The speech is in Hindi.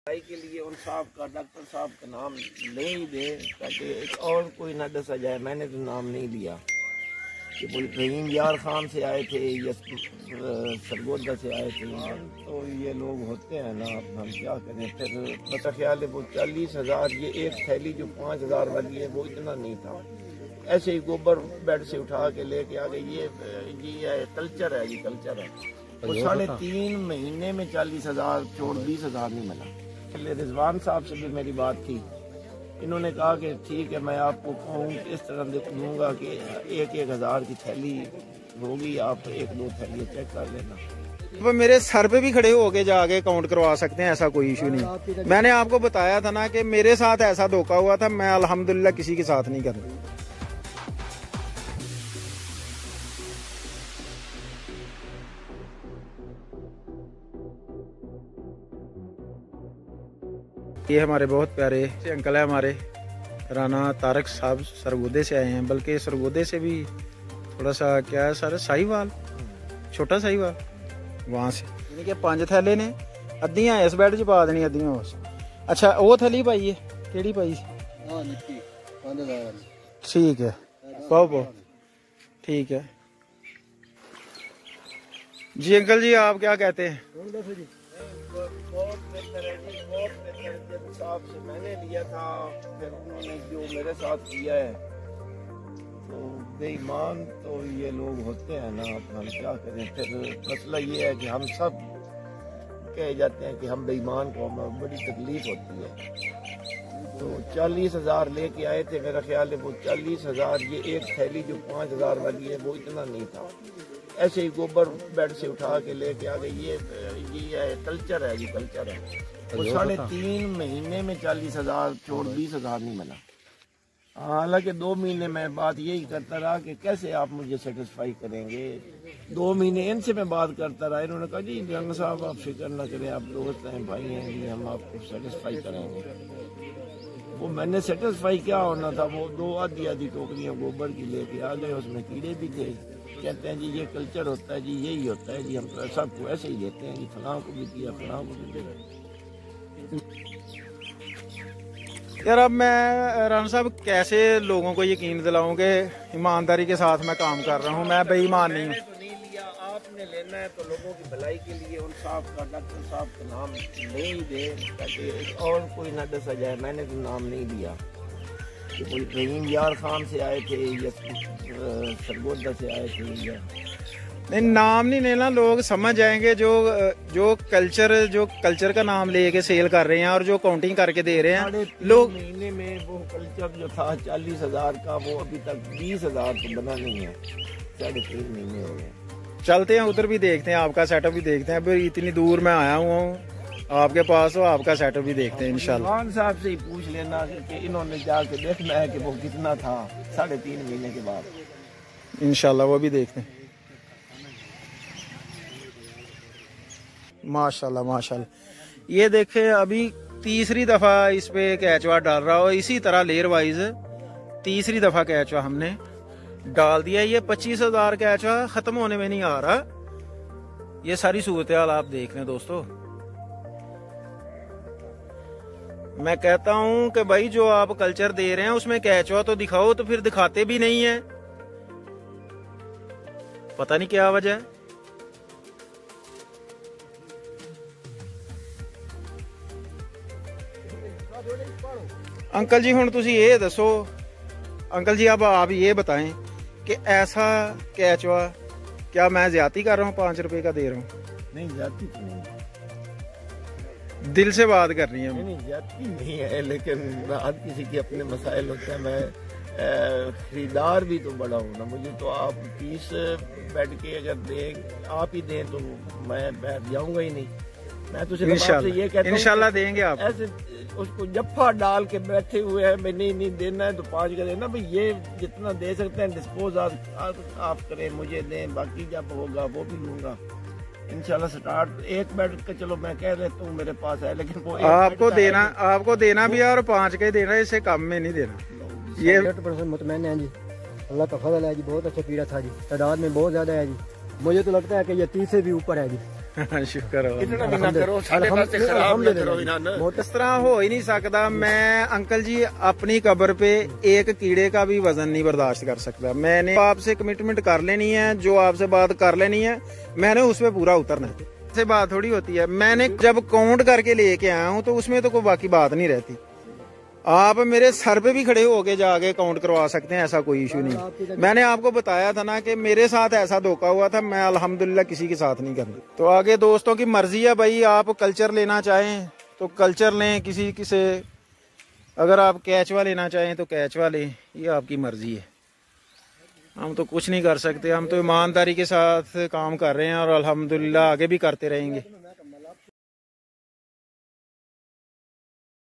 के लिए उन साहब का, डॉक्टर साहब का नाम ले ही दे ताकि एक और कोई ना दसा जाए। मैंने तो नाम नहीं लिया कि रहीम यार खान से आए थे या सरगोदा से आए थे। तो ये लोग होते हैं ना, अब हम क्या करें। फिर मेरा ख्याल है वो 40,000, ये एक थैली जो 5,000 वाली है वो इतना नहीं था। ऐसे ही गोबर बेड से उठा के लेके आ गए। ये कल्चर है, ये कल्चर है। वो 3.5 महीने में 40,000 छोड़ 20,000 नहीं मिला। रिजवान साहब से भी मेरी बात थी, इन्होंने कहा कि ठीक है मैं आपको कहूँ इस तरह दूंगा कि 1,000 की थैली होगी, आप 1-2 थैली चेक कर लेना। वो मेरे सर पे भी खड़े होके जाके काउंट करवा सकते हैं, ऐसा कोई इशू नहीं। मैंने आपको बताया था ना कि मेरे साथ ऐसा धोखा हुआ था, मैं अल्हम्दुलिल्लाह किसी के साथ नहीं कर रहा। ये हमारे बहुत प्यारे अंकल है, हमारे राना तारक साहब सरगोदे से आए हैं, बल्कि सरगोदे से भी थोड़ा सा क्या है सर, साहिवाल, छोटा साहिवाल, वहाँ से। यानी कि 5 थैले ने, अद्धियां इस बैड च पा देनी, अद्धियां उस। अच्छा वो थैली पाई है, केड़ी पाई? ठीक है, पाओ पाओ, ठीक है जी। अंकल जी आप क्या कहते हैं? बहुत बेहतर है जी, बहुत बेहतर। जब साहब से मैंने लिया था, फिर उन्होंने जो मेरे साथ किया है, तो बेईमान तो ये लोग होते हैं ना, अब हम क्या करें। फिर मसला ये है कि हम सब कहे जाते हैं कि हम बेईमान को, हमें बड़ी तकलीफ होती है। तो 40,000 लेके आए थे, मेरा ख्याल है वो 40,000, ये एक थैली जो 5,000 वाली है वो इतना नहीं था। ऐसे ही गोबर बेड से उठा के लेके आ गए। ये कल्चर है, ये कल्चर है। वो 3.5 महीने में 40,000 छोड़ 20,000 नहीं मिला। हालांकि 2 महीने में बात यही करता रहा कि कैसे आप मुझे सेटिस्फाई करेंगे। 2 महीने इनसे मैं बात करता रहा। इन्होंने कहा जी रंग साहब आप फिक्र न करें, आप दोस्त हैं, भाई हैं जी, हम आपको सेटिस्फाई करेंगे। वो मैंने सेटिस्फाई क्या होना था, वो 2 आधी टोकरियाँ गोबर की लेके आ गए, उसमें कीड़े भी थे। कहते हैं जी ये कल्चर होता है जी, यही होता है जी, हम सबको ऐसे ही लेते हैं जी, फलां को भी दिया, फलां को भी दिया। यार अब मैं राना साहब कैसे लोगों को यकीन दिलाऊं कि ईमानदारी के साथ मैं काम कर रहा हूं, मैं बेईमान नहीं हूं। तो नहीं लिया, आपने लेना है तो लोगों की भलाई के लिए उन साहब का, डॉक्टर साहब का नाम ले ही दे ताकि एक और कोई ना दसा जाए। मैंने तो नाम नहीं लिया कि कोई रहीम यार खान से आए थे या सरगोदा से आए थे या नहीं, नाम नहीं लेना, लोग समझ जाएंगे। जो कल्चर का नाम लेके सेल कर रहे हैं और जो काउंटिंग करके दे रहे हैं लोग। महीने में वो कल्चर जो था 40,000 का, वो अभी तक 20,000 तो बना नहीं है। 3.5 महीने हो गए। चलते हैं उधर भी देखते हैं, आपका सेटअप भी देखते हैं। अभी इतनी दूर मैं आया हुआ हूँ आपके पास, हो आपका सेटअप भी देखते हैं इंशाल्लाह। खान साहब से ही पूछ लेना कि इन्होंने जाके देखना है कि वो कितना था 3.5 महीने के बाद। इंशाल्लाह वो भी देखते हैं। माशाल्लाह माशाल्लाह। ये देखे अभी तीसरी दफा इस पे कैचवा डाल रहा हो, इसी तरह लेयर वाइज तीसरी दफा कैचवा हमने डाल दिया। ये 25,000 कैचवा खत्म होने में नहीं आ रहा। ये सारी सूरत हाल आप देख रहे हैं दोस्तों। मैं कहता हूं कि भाई जो आप कल्चर दे रहे हैं उसमें कैचवा तो दिखाओ, तो फिर दिखाते भी नहीं है, पता नहीं क्या वजह है। अंकल जी हुण तुसी ये दसो, अंकल जी अब आप ये बताएं कि ऐसा कैचवा क्या मैं ज्यादा कर रहा हूँ? 5 रुपए का दे रहा हूँ। नहीं जाती तो नहीं, दिल से बात कर रही है। नहीं जाती नहीं है, लेकिन हर किसी के अपने मसाइल होते हैं। मैं खरीदार भी तो बड़ा हूँ ना, मुझे तो आप 30 बैठ के अगर दें, आप ही दें तो मैं बैठ जाऊंगा ही नहीं। मैं तो सिर्फ आपसे ये कहता हूं इंशाल्लाह देंगे आप। ऐसे उसको जफ्फा डाल के बैठे हुए हैं, मैं नहीं देना है तो 5 का देना। भाई ये जितना दे सकते हैं डिस्पोज आप करें, मुझे दें, बाकी जब होगा वो भी लूंगा इंशाल्लाह। स्टार्ट 1 बेड का चलो मैं कह देता हूँ मेरे पास है, लेकिन वो आपको देना भी है और 5 का ही देना है, इससे कम में नहीं देना। ये 100% मुतमैन है जी, अल्लाह का फजल है जी। बहुत अच्छा कीड़ा था जी, तादाद में बहुत ज्यादा है जी। मुझे तो लगता है कि ये 30 से भी ऊपर है जी। शुक्र हो इतना भी ना करो, साढ़े पास खराब ना करो इन्हां ना। इस तरह हो ही नहीं सकता। मैं अंकल जी अपनी कब्र पे एक कीड़े का भी वजन नहीं बर्दाश्त कर सकता। मैंने आपसे कमिटमेंट कर लेनी है, जो आपसे बात कर लेनी है मैंने उस पर पूरा उतरना है। से बात थोड़ी होती है। मैंने जब काउंट करके लेके आया हूँ तो उसमें तो कोई बाकी बात नहीं रहती। आप मेरे सर पे भी खड़े होके जाके काउंट करवा सकते हैं, ऐसा कोई इशू नहीं। मैंने आपको बताया था ना कि मेरे साथ ऐसा धोखा हुआ था, मैं अल्हम्दुलिल्लाह किसी के साथ नहीं कर रही। तो आगे दोस्तों की मर्जी है भाई, आप कल्चर लेना चाहें तो कल्चर लें, किसी से अगर आप कैचवा लेना चाहें तो कैचवा लें, ये आपकी मर्जी है। हम तो कुछ नहीं कर सकते, हम तो ईमानदारी के साथ काम कर रहे हैं और अल्हम्दुलिल्लाह आगे भी करते रहेंगे।